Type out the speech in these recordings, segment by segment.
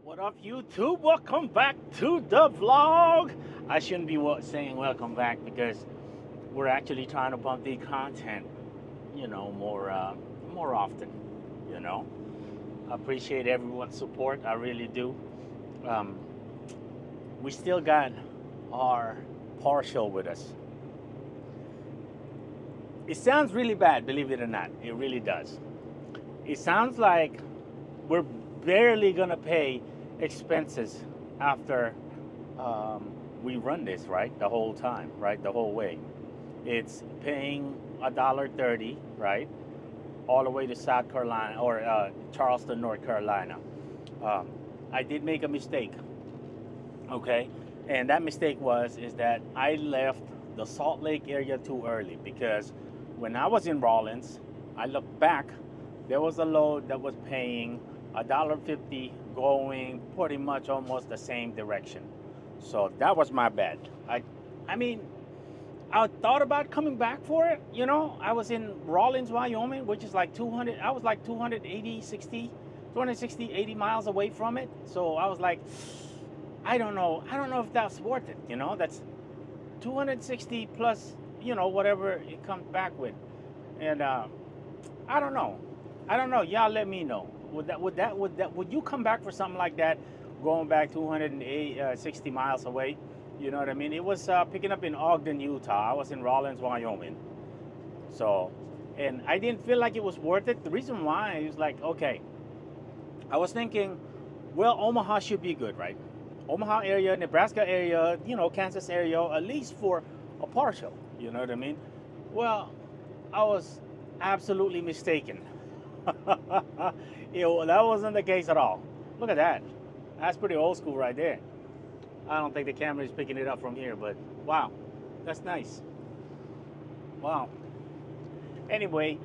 What up, YouTube? Welcome back to the vlog. I shouldn't be saying welcome back because we're actually trying to pump the content, more often. You know, I appreciate everyone's support. I really do. Um, we still got our partial with us. It sounds really bad, believe it or not. It really does. It sounds like we're barely gonna pay expenses after we run this, right? The whole time, right? The whole way. It's paying $1.30, right? All the way to South Carolina or Charleston, North Carolina. Um, I did make a mistake, okay? And that mistake is that I left the Salt Lake area too early because when I was in Rawlins, I looked back, there was a load that was paying $1.50 going pretty much almost the same direction. So that was my bad. I mean, I thought about coming back for it. I was in Rawlins, Wyoming, which is like 200. I was like 260, 80 miles away from it. So I was like, I don't know. I don't know if that's worth it. That's 260 plus, whatever it comes back with. And I don't know. I don't know. Y'all let me know. Would you come back for something like that, going back 260 miles away? You know what I mean? It was picking up in Ogden, Utah. I was in Rawlins, Wyoming. So, and I didn't feel like it was worth it. The reason why is like, okay, I was thinking, well, Omaha should be good, right? Omaha area, Nebraska area, Kansas area, at least for a partial. You know what I mean? Well, I was absolutely mistaken. That wasn't the case at all. Look at that. That's pretty old school right there. I don't think the camera is picking it up from here, but wow, that's nice. Wow. Anyway,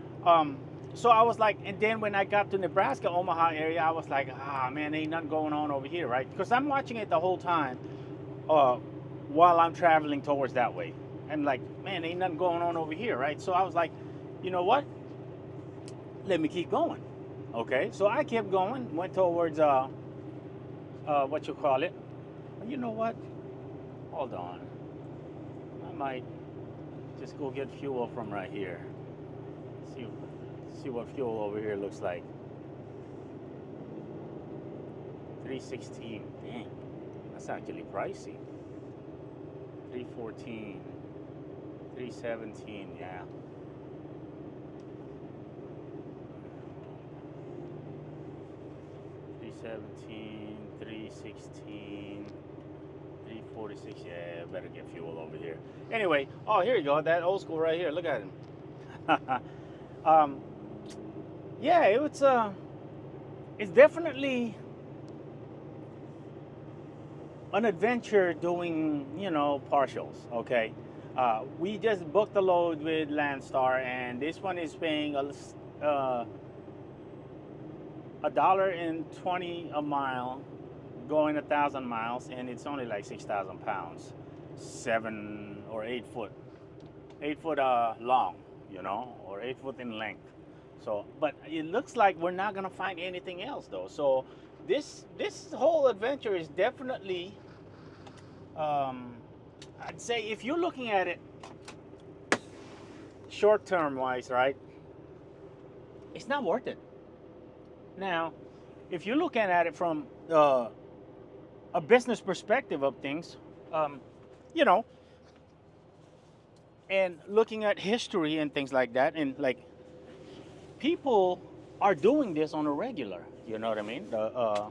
so I was like, and then when I got to Nebraska, Omaha area, I was like, man, ain't nothing going on over here, right? Because I'm watching it the whole time uh, while I'm traveling towards that way. I'm like, man, ain't nothing going on over here, right? So I was like, you know what? Let me keep going. Okay, so I kept going, went towards what you call it. You know what? Hold on. I might just go get fuel from right here. See, see what fuel over here looks like. 316. Dang, that's actually pricey. 314. 317. Yeah. 317. 316. 346. Yeah, better get fuel over here. Anyway, oh, here you go. That old school right here. Look at him. um, yeah, it's definitely an adventure doing, partials. Okay, we just booked a load with Landstar, and this one is paying $1.20 a mile, going 1,000 miles, and it's only like 6,000 pounds, 7 or 8 foot, 8 foot long, or 8 foot in length. So, but it looks like we're not gonna find anything else though. So, this whole adventure is definitely, um, I'd say, if you're looking at it short term wise, right, it's not worth it. Now, if you're looking at it from a business perspective of things, um, you know, and looking at history and things like that, and like people are doing this on a regular. You know what I mean? The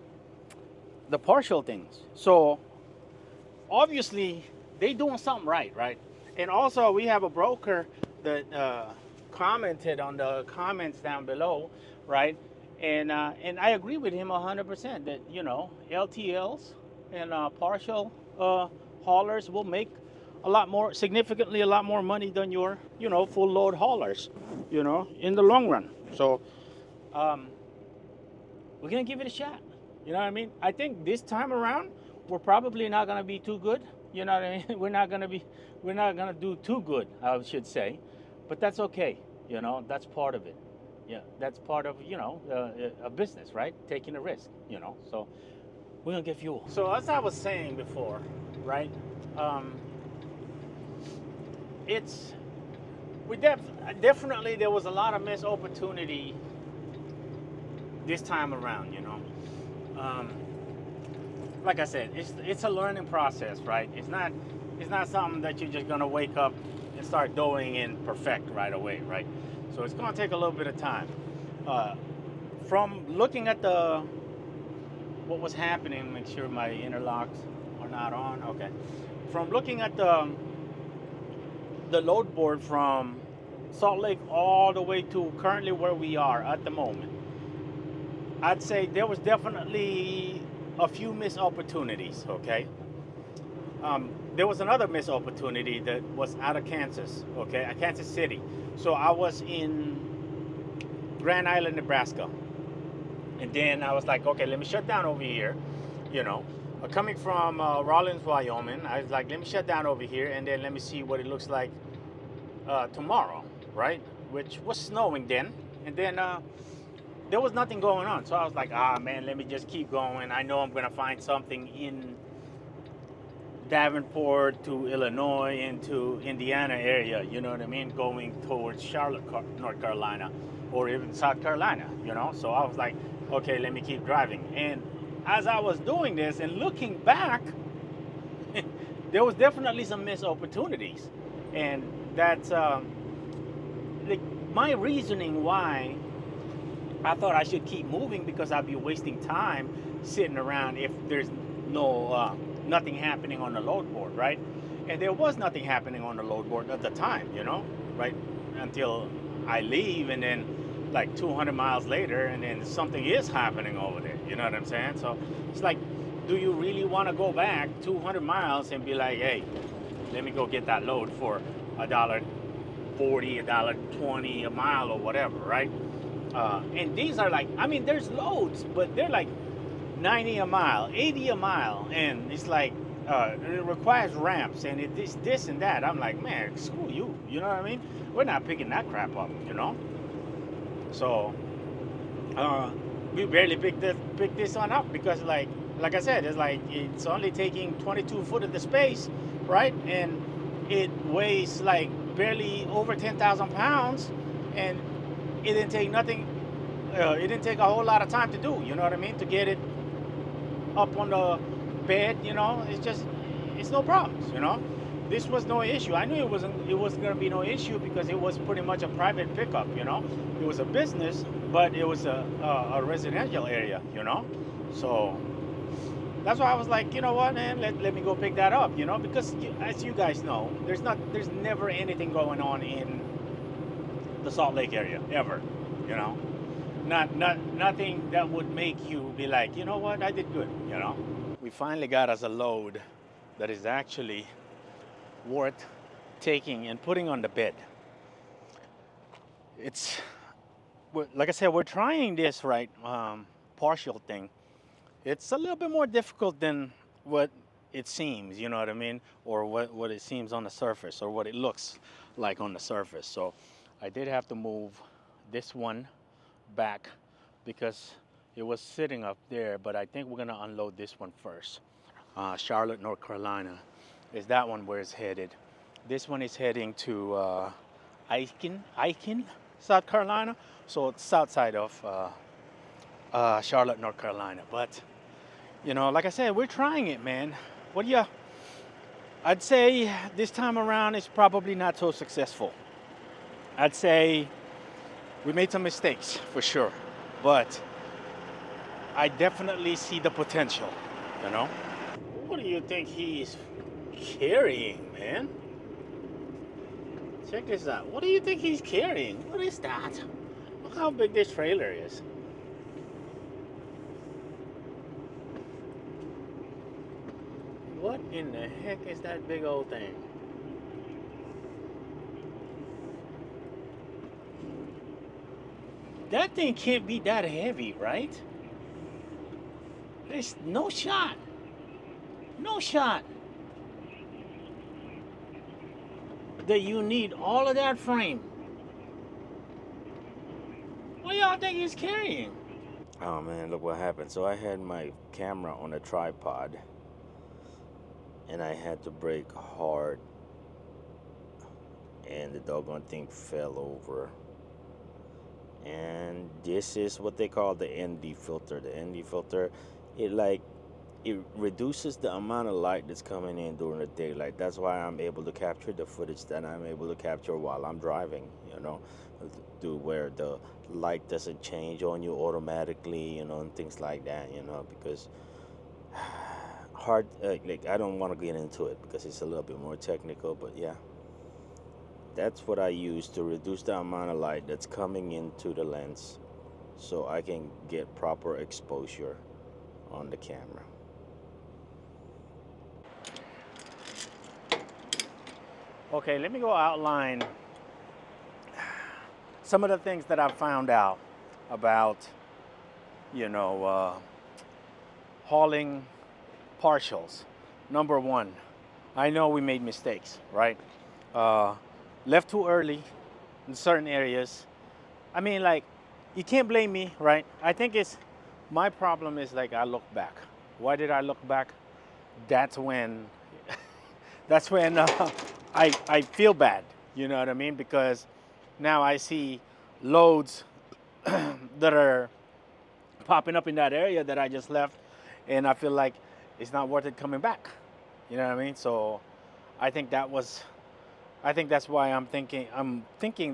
partial things. So obviously they doing something right, right? And also we have a broker that commented on the comments down below, right? And I agree with him 100% that LTLs and partial haulers will make significantly a lot more money than your full load haulers, in the long run. So um, we're gonna give it a shot. You know what I mean? I think this time around we're probably not gonna be too good. You know what I mean? We're not gonna do too good, I should say, but that's okay. That's part of it. Yeah, that's part of a business, right? Taking a risk. So We're gonna get fuel. So as I was saying before, right? Um, it's we definitely there was a lot of missed opportunity this time around. Like I said, it's a learning process, right? It's not something that you're just gonna wake up and start doing and perfect right away, right? So it's gonna take a little bit of time. Uh, from looking at what was happening, make sure my interlocks are not on. Okay. From looking at the load board from Salt Lake all the way to currently where we are at the moment, I'd say there was definitely a few missed opportunities. Okay. There was another missed opportunity that was out of Kansas. Okay, at Kansas City. So I was in Grand Island, Nebraska, and then I was like, okay, let me shut down over here. You know, coming from Rawlins, Wyoming, I was like, let me shut down over here, and then let me see what it looks like tomorrow, right? Which was snowing then, and then there was nothing going on. So I was like, man, let me just keep going. I know I'm gonna find something in Davenport to Illinois into Indiana area. You know what I mean? Going towards Charlotte, North Carolina, or even South Carolina. So I was like, okay, let me keep driving. And as I was doing this and looking back, there was definitely some missed opportunities, and that's my reasoning why I thought I should keep moving, because I'd be wasting time sitting around if there's nothing happening on the load board, right? And there was nothing happening on the load board at the time, right? Until I leave, and then like 200 miles later, and then something is happening over there. You know what I'm saying? So it's like, do you really want to go back 200 miles and be like, hey, let me go get that load for $1.40, $1.20 a mile or whatever, right? And these are like, I mean, there's loads, but they're like 90 a mile, 80 a mile, and it's like it requires ramps, and it's this and that. I'm like, man, screw you. You know what I mean? We're not picking that crap up, So we barely picked this one up, because like I said, it's only taking 22 foot of the space, right? And it weighs like barely over 10,000 pounds, and it didn't take nothing. It didn't take a whole lot of time to do. You know what I mean? To get it up on the bed. It's no problems. This was no issue. I knew it wasn't going to be no issue, because it was pretty much a private pickup. It was a business, but it was a residential area. So that's why I was like, you know what, man, let me go pick that up. Because as you guys know, there's never anything going on in the Salt Lake area ever. Nothing that would make you be like, you know what, I did good. We finally got us a load that is actually worth taking and putting on the bed. Like I said, we're trying this partial thing. It's a little bit more difficult than what it seems, you know what I mean? Or what it seems on the surface, or what it looks like on the surface. So I did have to move this one back, because it was sitting up there, but I think we're gonna unload this one first. Charlotte, North Carolina is that one where it's headed. This one is heading to Aiken, South Carolina. So it's south side of Charlotte, North Carolina. But like I said, we're trying it, man. I'd say this time around it's probably not so successful. I'd say we made some mistakes for sure, but I definitely see the potential. What do you think he's carrying, man? Check this out. What do you think he's carrying? What is that? Look how big this trailer is. What in the heck is that big old thing? That thing can't be that heavy, right? There's no shot. No shot that you need all of that frame. What do y'all think he's carrying? Oh man, look what happened. So I had my camera on a tripod and I had to brake hard and the doggone thing fell over. And this is what they call the ND filter. The ND filter, it like it reduces the amount of light that's coming in during the daylight. That's why I'm able to capture the footage that I'm able to capture while I'm driving, to where the light doesn't change on you automatically, and things like that, because hard, like I don't want to get into it because it's a little bit more technical, but yeah, that's what I use to reduce the amount of light that's coming into the lens so I can get proper exposure on the camera. Okay, let me go outline some of the things that I found out about, you know, uh, hauling partials. Number one, I know we made mistakes, right? Uh, Left too early in certain areas. I mean, like, you can't blame me, right? I think it's my problem is like I look back. Why did I look back? That's when that's when I feel bad. You know what I mean? Because now I see loads that are popping up in that area that I just left, and I feel like it's not worth it coming back. You know what I mean? So I think that was. I think that's why I'm thinking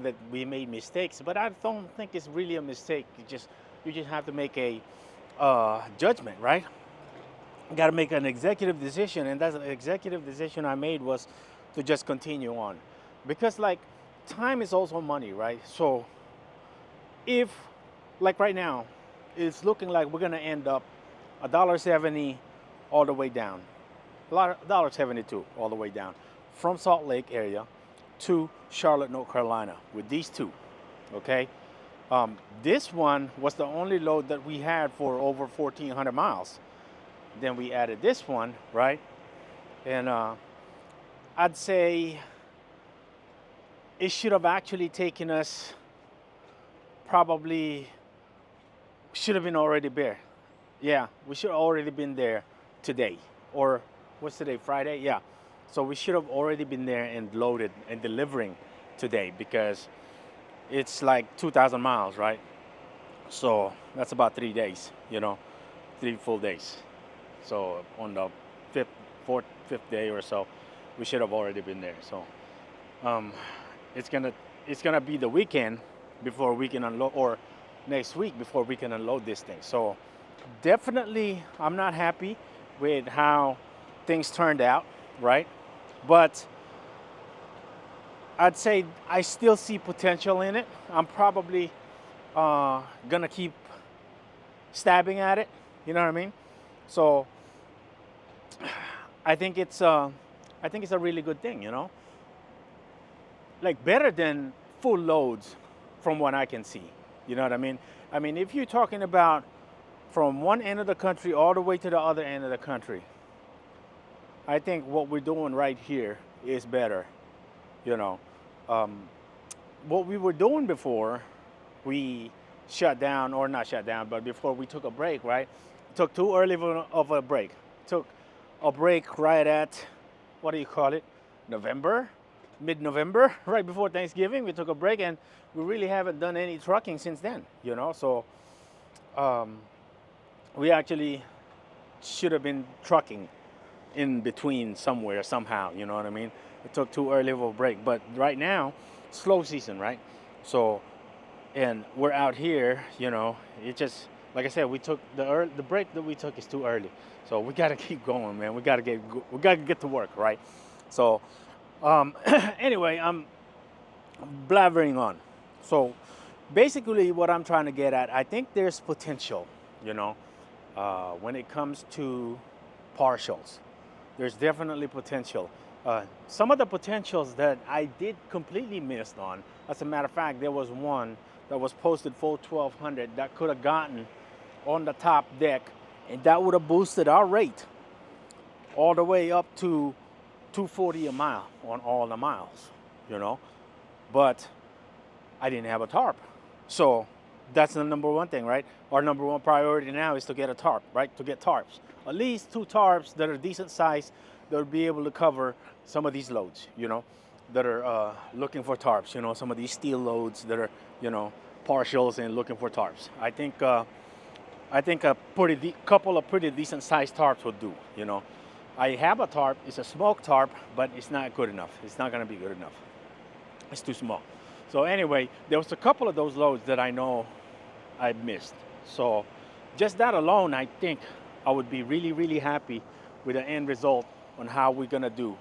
that we made mistakes, but I don't think it's really a mistake. You just have to make a judgment, right? Got to make an executive decision, and that's an executive decision I made was to just continue on, because like time is also money, right? So if like right now, it's looking like we're gonna end up $1.70 all the way down, $1.72 all the way down from Salt Lake area to Charlotte, North Carolina with these two. Okay, this one was the only load that we had for over 1,400 miles. Then we added this one, right? And I'd say it should have actually taken us probably should have been already there. Yeah, we should have already been there today. Or what's today? Friday? Yeah. So we should have already been there and loaded and delivering today because it's like 2,000 miles, right? So that's about 3 days, 3 full days. So on the fifth, fourth, fifth day or so, we should have already been there. So um, it's gonna be the weekend before we can unload, or next week before we can unload this thing. So definitely, I'm not happy with how things turned out, right? But I'd say I still see potential in it. I'm probably gonna keep stabbing at it. You know what I mean? So I think it's a really good thing. Like better than full loads, from what I can see. You know what I mean? I mean, if you're talking about from one end of the country all the way to the other end of the country, I think what we're doing right here is better. You know, um, what we were doing before we shut down, or not shut down, but before we took a break, right? Took too early of a break. Took a break right at, what do you call it? November, mid-November, right before Thanksgiving. We took a break, and we really haven't done any trucking since then. So um, we actually should have been trucking in between somewhere, somehow. You know what I mean? It took too early of a break, but right now, slow season, right? So, and we're out here. It just, like I said, we took the break that we took is too early. So we gotta keep going, man. We gotta get to work, right? So anyway, I'm blabbering on. So basically, what I'm trying to get at, I think there's potential, when it comes to partials. There's definitely potential. Some of the potentials that I did completely miss on. As a matter of fact, there was one that was posted for 1,200 that could have gotten on the top deck, and that would have boosted our rate all the way up to 240 a mile on all the miles. But I didn't have a tarp, so That's the number one thing, right? Our number one priority now is to get a tarp, right? To get tarps, at least two tarps that are decent size, that will be able to cover some of these loads, that are looking for tarps. Some of these steel loads that are, partials and looking for tarps. I think a couple of pretty decent sized tarps will do. I have a tarp. It's a smoke tarp, but it's not good enough. It's not going to be good enough. It's too small. So anyway, there was a couple of those loads that I know I missed. So just that alone, I think I would be really, really happy with the end result on how we're gonna do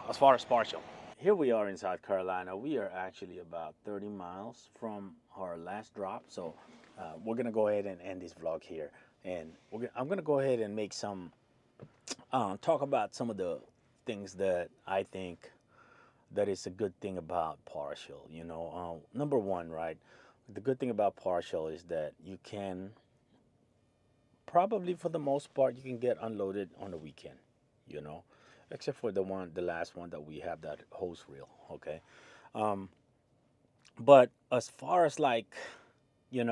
as far as partial. Here we are in South Carolina. We are actually about 30 miles from our last drop. So we're gonna go ahead and end this vlog here, and I'm gonna go ahead and make some talk about some of the things that I think that is a good thing about partial. Number one, right? The good thing about partial is that you can probably, for the most part, you can get unloaded on the weekend. You know, except for the last one that we have, that hose reel. Okay, um, but as far as like, and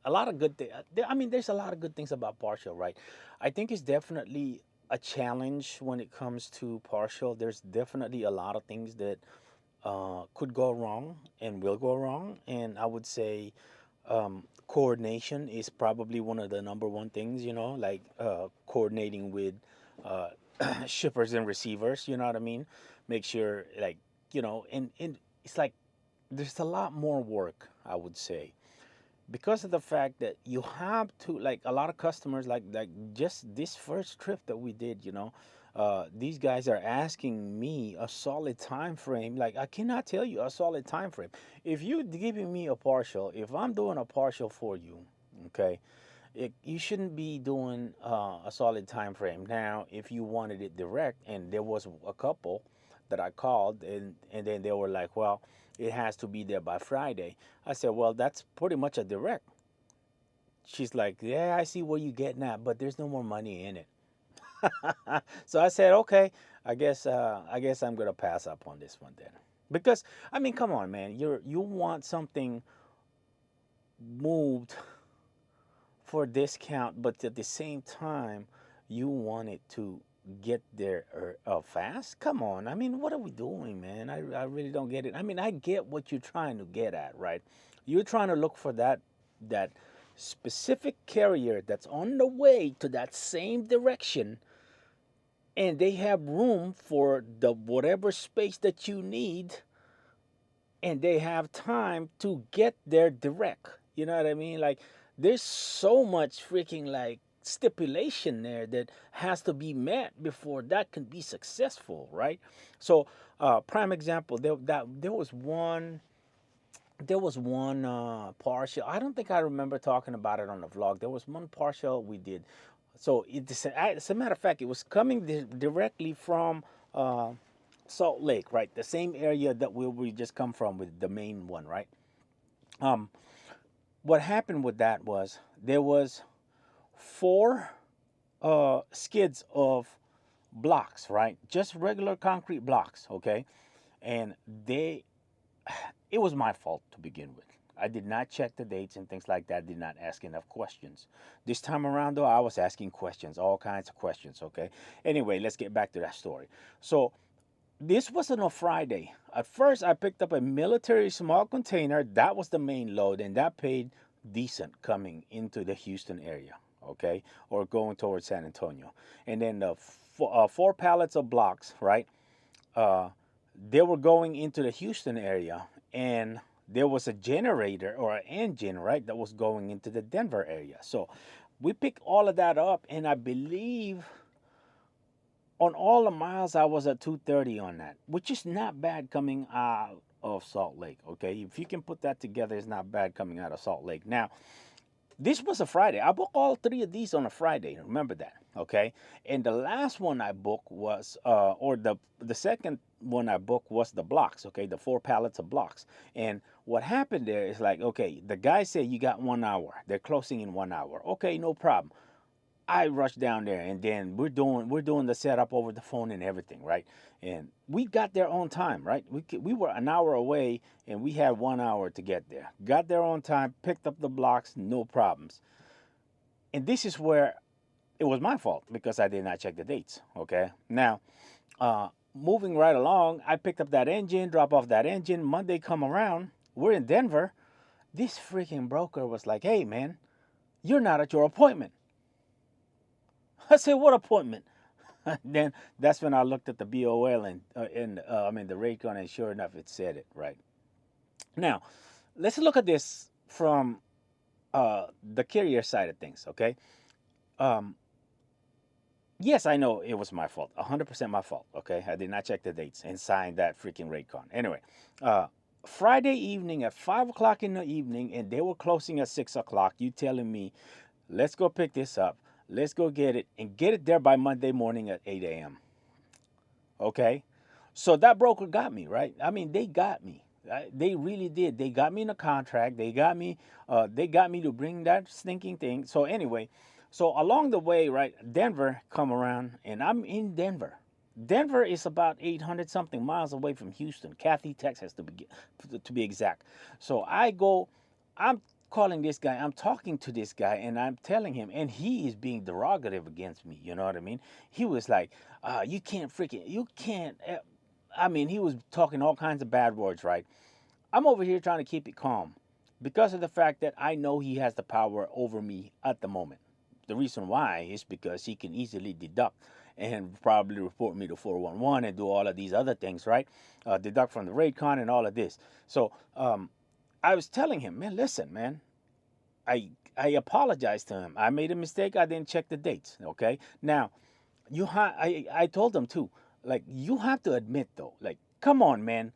a lot of good things. I mean, there's a lot of good things about partial, right? I think it's definitely a challenge when it comes to partial. There's definitely a lot of things that could go wrong and will go wrong. And I would say coordination is probably one of the number one things, like coordinating with uh, shippers and receivers, you know what I mean? Make sure, like, and it's like there's a lot more work, I would say, because of the fact that you have to, like, a lot of customers, like just this first trip that we did, these guys are asking me a solid time frame. Like, I cannot tell you a solid time frame. If you're giving me a partial, if I'm doing a partial for you, okay, you shouldn't be doing a solid time frame. Now, if you wanted it direct, and there was a couple that I called, and then they were like, well, it has to be there by Friday. I said, well, that's pretty much a direct. She's like, yeah, I see where you're getting at, but there's no more money in it. So I said, okay, I guess I'm gonna pass up on this one then, because I mean, come on, man, you want something moved for a discount, but at the same time, you want it to get there fast. Come on, I mean, what are we doing, man? I really don't get it. I mean, I get what you're trying to get at, right? You're trying to look for that specific carrier that's on the way to that same direction, and they have room for the whatever space that you need, and they have time to get there direct. You know what I mean? Like, there's so much freaking, like, stipulation there that has to be met before that can be successful, right? So prime example, there was one partial. I don't think I remember talking about it on the vlog. There was one partial we did. So as a matter of fact, it was coming directly from uh, Salt Lake, right? The same area that we just come from with the main one, right? Um, what happened with that was there was four skids of blocks, right? Just regular concrete blocks, okay? And it was my fault to begin with. I did not check the dates and things like that. Did not ask enough questions. This time around, though, I was asking questions, all kinds of questions. Okay. Anyway, let's get back to that story. So this wasn't a Friday. At first, I picked up a military small container. That was the main load, and that paid decent coming into the Houston area. Okay, or going towards San Antonio, and then the four pallets of blocks, right? uh, they were going into the Houston area, and there was a generator or an engine, right, that was going into the Denver area. So we picked all of that up, and I believe on all the miles I was at 230 on that, which is not bad coming out of Salt Lake. Okay, if you can put that together, it's not bad coming out of Salt Lake. Now, this was a Friday. I booked all three of these on a Friday. Remember that, okay? And the last one I booked was, or the second one I booked was the blocks, okay? The four pallets of blocks. And what happened there is like, okay, the guy said you got 1 hour. They're closing in 1 hour. Okay, no problem. I rushed down there, and then we're doing the setup over the phone and everything, right? And we got there on time, right? We were an hour away, and we had 1 hour to get there. Got there on time, picked up the blocks, no problems. And this is where it was my fault because I did not check the dates. Okay, now moving right along, I picked up that engine, drop off that engine. Monday come around, we're in Denver. This freaking broker was like, "Hey man, you're not at your appointment." I said, "What appointment?" Then that's when I looked at the BOL and I mean the Raycon, and sure enough, it said it right. Now, let's look at this from the carrier side of things. Okay, um, yes, I know it was my fault, 100% my fault. Okay, I did not check the dates and sign that freaking Raycon. Anyway, uh, Friday evening at 5 o'clock in the evening, and they were closing at 6 o'clock. You telling me, let's go pick this up, let's go get it, and get it there by Monday morning at 8 a.m. Okay, so that broker got me right. I mean, they got me. They really did. They got me in a contract. They got me. They got me to bring that stinking thing. So anyway, so along the way, right, Denver come around, and I'm in Denver. Denver is about 800 something miles away from Houston, Cathy, Texas, to be exact. So I go. I'm calling this guy. I'm talking to this guy, and I'm telling him, and he is being derogative against me. You know what I mean? He was like, "You can't freaking, you can't." I mean, he was talking all kinds of bad words, right? I'm over here trying to keep it calm because of the fact that I know he has the power over me at the moment. The reason why is because he can easily deduct and probably report me to 411 and do all of these other things, right? Deduct from the rate con and all of this. So I was telling him, man, listen, man, I apologized to him. I made a mistake. I didn't check the dates. Okay. Now, I told him too, like, you have to admit though, like, come on, man,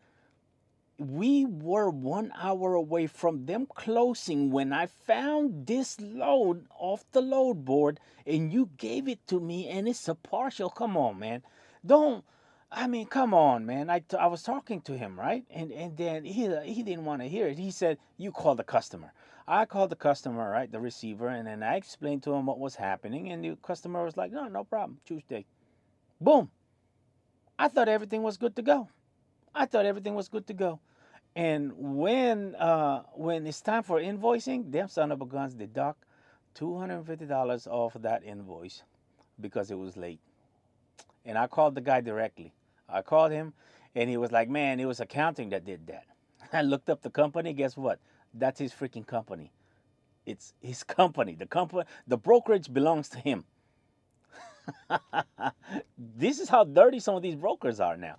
we were 1 hour away from them closing when I found this load off the load board, and you gave it to me and it's a partial. Come on, man. Don't, I mean, come on, man. I was talking to him, right? And then he didn't want to hear it. He said, "You call the customer." I called the customer, right, the receiver, and then I explained to him what was happening, and the customer was like, "No, no problem. Tuesday." Boom. I thought everything was good to go. I thought everything was good to go. And when it's time for invoicing, them son of a guns deduct $250 off of that invoice because it was late. And I called the guy directly. I called him, and he was like, "Man, it was accounting that did that." I looked up the company. Guess what? That's his freaking company. It's his company. The brokerage belongs to him. This is how dirty some of these brokers are now.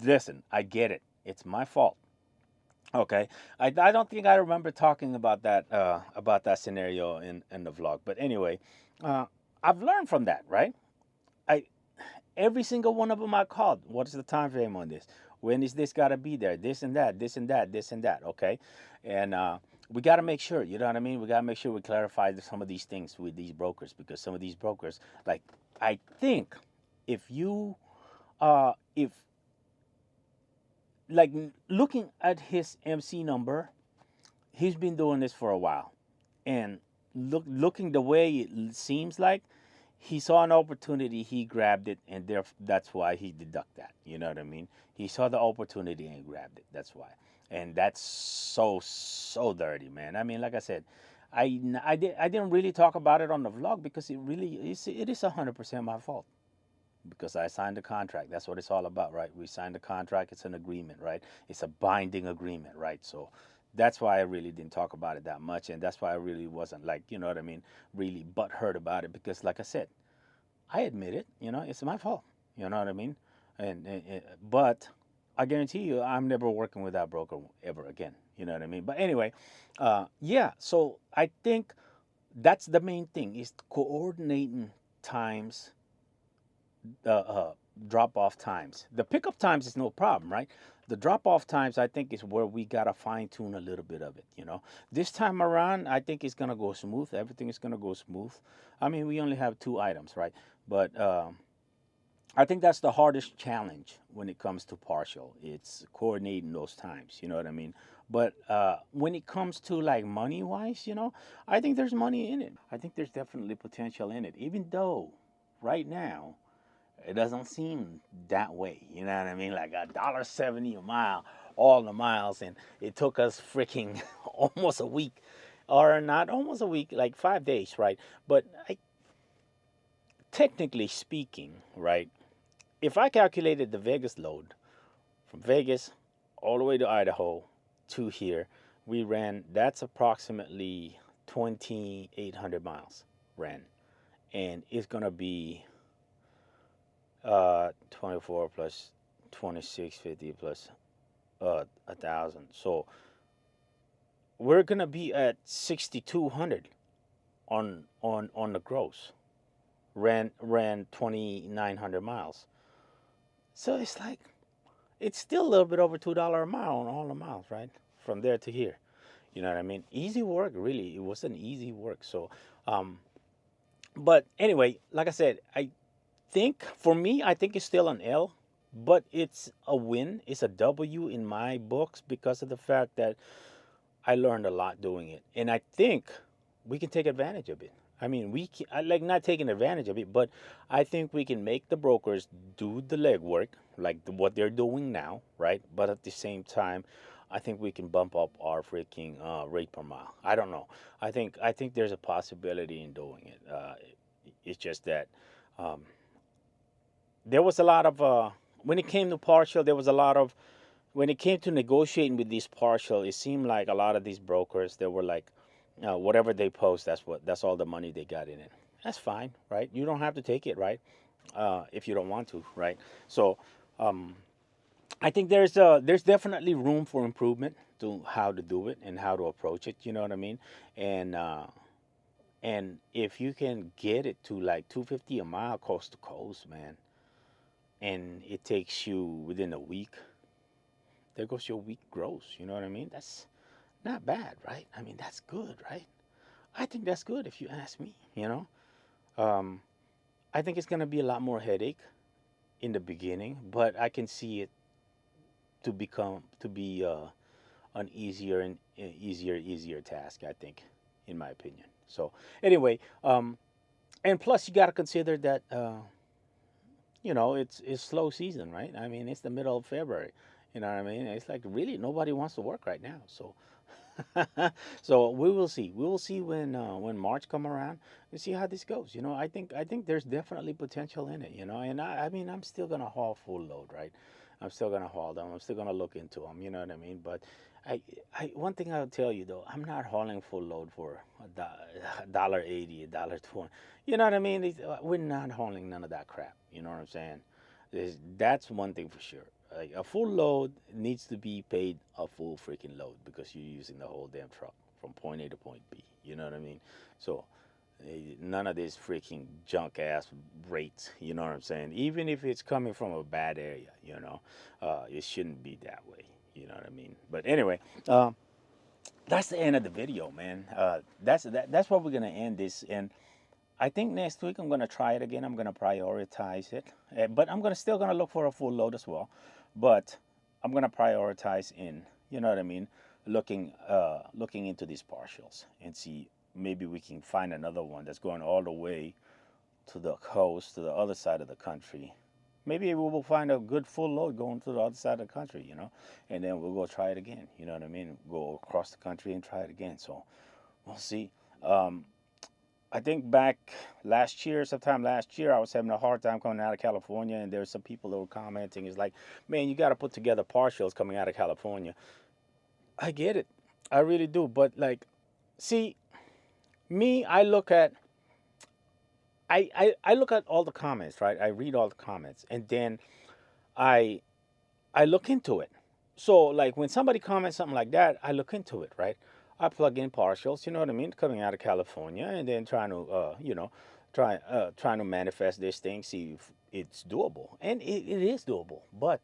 Listen, I get it. It's my fault. Okay, I don't think I remember talking about that scenario in the vlog. But anyway, uh, I've learned from that, right? I Every single one of them I called. What is the time frame on this? When is this got to be there? This and that, this and that, this and that. Okay, and we got to make sure. You know what I mean? We got to make sure we clarify some of these things with these brokers, because some of these brokers, like, I think if you if like looking at his MC number, he's been doing this for a while, and looking the way it seems like, he saw an opportunity, he grabbed it, and that's why he deduct that. You know what I mean? He saw the opportunity and grabbed it. That's why, and that's so dirty, man. I mean, like I said, I didn't really talk about it on the vlog because it is 100% my fault because I signed the contract. That's what it's all about, right? We signed the contract. It's an agreement, right? It's a binding agreement, right? So that's why I really didn't talk about it that much, and that's why I really wasn't, like, you know what I mean, really butthurt about it, because, like I said, I admit it. It's my fault. You know what I mean? But I guarantee you, I'm never working with that broker ever again. You know what I mean? But anyway, yeah. So I think that's the main thing, is coordinating times, drop off times. The pickup times is no problem, right? The drop off times, I think, is where we gotta fine tune a little bit of it. This time around, I think it's gonna go smooth. Everything is gonna go smooth. I mean, we only have two items, right? But I think that's the hardest challenge when it comes to partial. It's coordinating those times. You know what I mean? But when it comes to like money wise, I think there's money in it. I think there's definitely potential in it, even though right now it doesn't seem that way. You know what I mean? Like $1.70 a mile, all the miles, and it took us freaking almost a week, or not almost a week, like 5 days, right? But technically speaking, right? If I calculated the Vegas load from Vegas all the way to Idaho to here, we ran, that's approximately 2,800 miles ran. And it's going to be 24 plus 2650 plus 1,000. So we're going to be at 6,200 on the gross. Ran 2,900 miles. So it's like, it's still a little bit over $2 a mile on all the miles, right? From there to here. You know what I mean? Easy work, really. It wasn't easy work. So, um, but anyway, like I said, I think for me, I think it's still an L, but it's a win. It's a W in my books because of the fact that I learned a lot doing it, and I think we can take advantage of it. I mean, I like not taking advantage of it, but I think we can make the brokers do the legwork, like what they're doing now, right? But at the same time, I think we can bump up our freaking rate per mile. I don't know. I think there's a possibility in doing it. It's just that um, there was a lot of when it came to partial, there was a lot of when it came to negotiating with these partial, it seemed like a lot of these brokers, they were like, whatever they post, that's all the money they got in it. That's fine, right? You don't have to take it, right? If you don't want to, right? So, um, I think there's definitely room for improvement to how to do it and how to approach it. You know what I mean? And and if you can get it to like 250 a mile coast to coast, man, and it takes you within a week, there goes your week gross. You know what I mean? That's not bad, right? I mean, that's good, right? I think that's good if you ask me, Um, I think it's going to be a lot more headache in the beginning, but I can see it to be an easier and easier task, I think, in my opinion. So, anyway, and plus you got to consider that it's slow season, right? I mean, it's the middle of February. You know what I mean? It's like really nobody wants to work right now. So so we will see. We will see when March come around and see how this goes. I think there's definitely potential in it. And I mean I'm still gonna haul full load, right? I'm still gonna haul them. I'm still gonna look into them. You know what I mean? But I, one thing I'll tell you though, I'm not hauling full load for $1.80, $1.20. You know what I mean? We're not hauling none of that crap. You know what I'm saying? That's one thing for sure. Like a full load needs to be paid a full freaking load because you're using the whole damn truck from point A to point B. You know what I mean? So none of this freaking junk ass rates. You know what I'm saying? Even if it's coming from a bad area, it shouldn't be that way. You know what I mean? But anyway, um, that's the end of the video, man. That's what we're gonna end this. And I think next week I'm gonna try it again. I'm gonna prioritize it, but I'm gonna still gonna look for a full load as well. But I'm gonna prioritize in, you know what I mean, looking into these partials and see maybe we can find another one that's going all the way to the coast, to the other side of the country. Maybe we will find a good full load going to the other side of the country, and then we'll go try it again. You know what I mean? Go across the country and try it again. So we'll see. Um, I think back sometime last year, I was having a hard time coming out of California, and there's some people that were commenting, "It's like, man, you got to put together partials coming out of California." I get it, I really do. But like, see, me, I look at all the comments, right? I read all the comments, and then I I look into it. So like when somebody comments something like that, I look into it, right? I plug in partials, you know what I mean, coming out of California, and then trying to manifest this thing, see if it's doable, and it is doable. But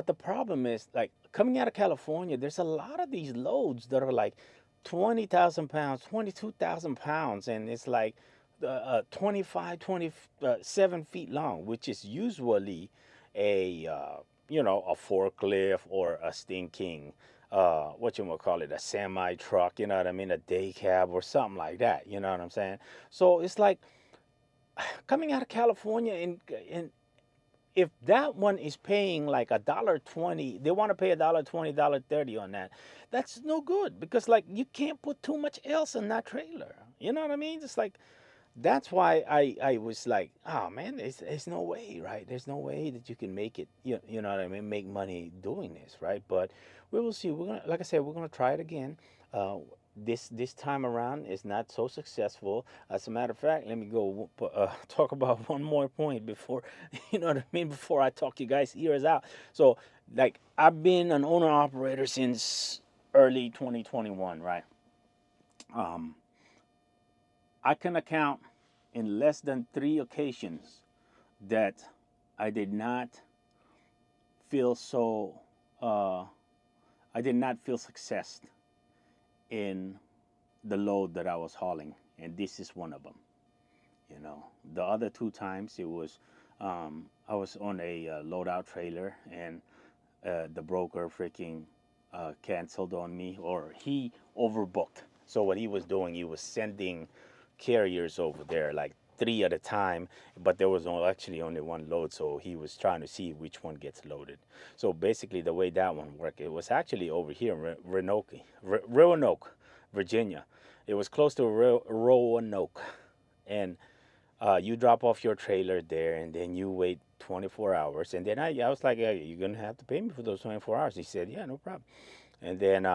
the problem is like coming out of California, there's a lot of these loads that are like 20,000 pounds, 22,000 pounds, and it's like 25, 27 feet long, which is usually a a forklift or a stinking what you want to call it, a semi truck, you know what I mean, a day cab or something like that, you know what I'm saying? So it's like coming out of California, and if that one is paying like $1.20, they want to pay $1.20, $1.30 on that. That's no good because like you can't put too much else in that trailer. You know what I mean? Just like that's why I was like, oh man, there's no way, right? There's no way that you can make it. You know what I mean? Make money doing this, right? But we will see. We're gonna, like I said, we're gonna try it again. This time around is not so successful. As a matter of fact, let me go talk about one more point before, you know what I mean, before I talk you guys' ears out. So, like, I've been an owner operator since early 2021, right? Um, I can account in less than 3 occasions that I did not feel so. Uh, I did not feel success in the load that I was hauling, and this is one of them. You know, the other 2 times it was I was on a loadout trailer, and the broker freaking canceled on me, or he overbooked. So what he was doing, he was sending carriers over there, like three at a time, but there was actually only one load, so he was trying to see which one gets loaded. So basically, the way that one worked, it was actually over here in Roanoke, Virginia. It was close to Roanoke, and you drop off your trailer there, and then you wait 24 hours. And then I was like, hey, you're gonna have to pay me for those 24 hours. He said, yeah, no problem. And then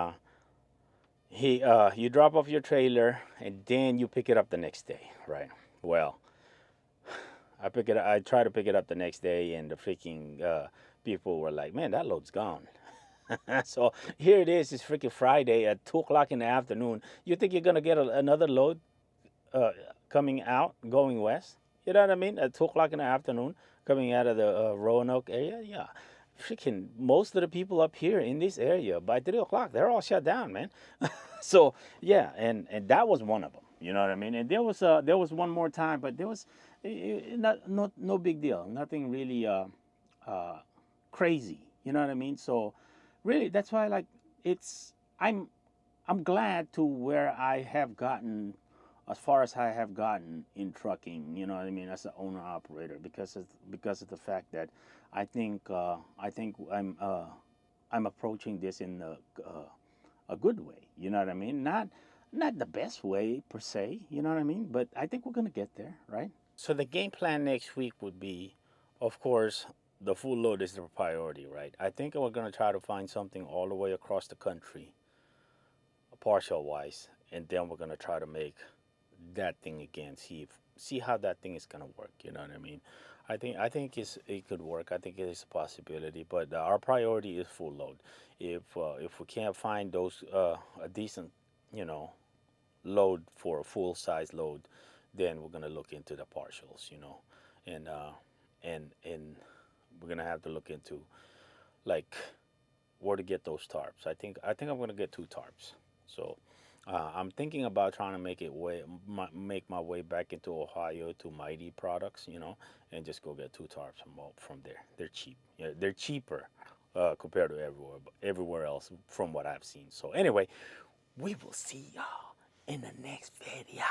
you drop off your trailer, and then you pick it up the next day, right? Well, I try to pick it up the next day, and the freaking people were like, man, that load's gone. So here it is. It's freaking Friday at 2 o'clock in the afternoon. You think you're gonna get another load uh, coming out, going west? You know what I mean? At 2 o'clock in the afternoon, coming out of the Roanoke area. Yeah, freaking most of the people up here in this area by 3 o'clock, they're all shut down, man. So yeah, and that was one of them. You know what I mean? And there was one more time, but there was no big deal, nothing really uh, crazy. You know what I mean? So really, that's why like it's I'm glad to where I have gotten as far as I have gotten in trucking. You know what I mean? As an owner operator, because of the fact that I think I'm approaching this in a good way. You know what I mean? Not the best way per se. You know what I mean? But I think we're gonna get there, right? So the game plan next week would be, of course, the full load is the priority, right? I think we're gonna try to find something all the way across the country, partial wise, and then we're gonna try to make that thing again. See how that thing is gonna work. You know what I mean? I think it could work. I think it is a possibility, but our priority is full load. If we can't find those a decent, you know, load for a full size load, then we're gonna look into the partials. You know, and and we're gonna have to look into like where to get those tarps. I think I'm gonna get 2 tarps. So I'm thinking about trying to make my way back into Ohio to Mighty Products, you know, and just go get 2 tarps from there. They're cheap. Yeah, they're cheaper compared to everywhere else from what I've seen. So anyway, we will see y'all in the next video.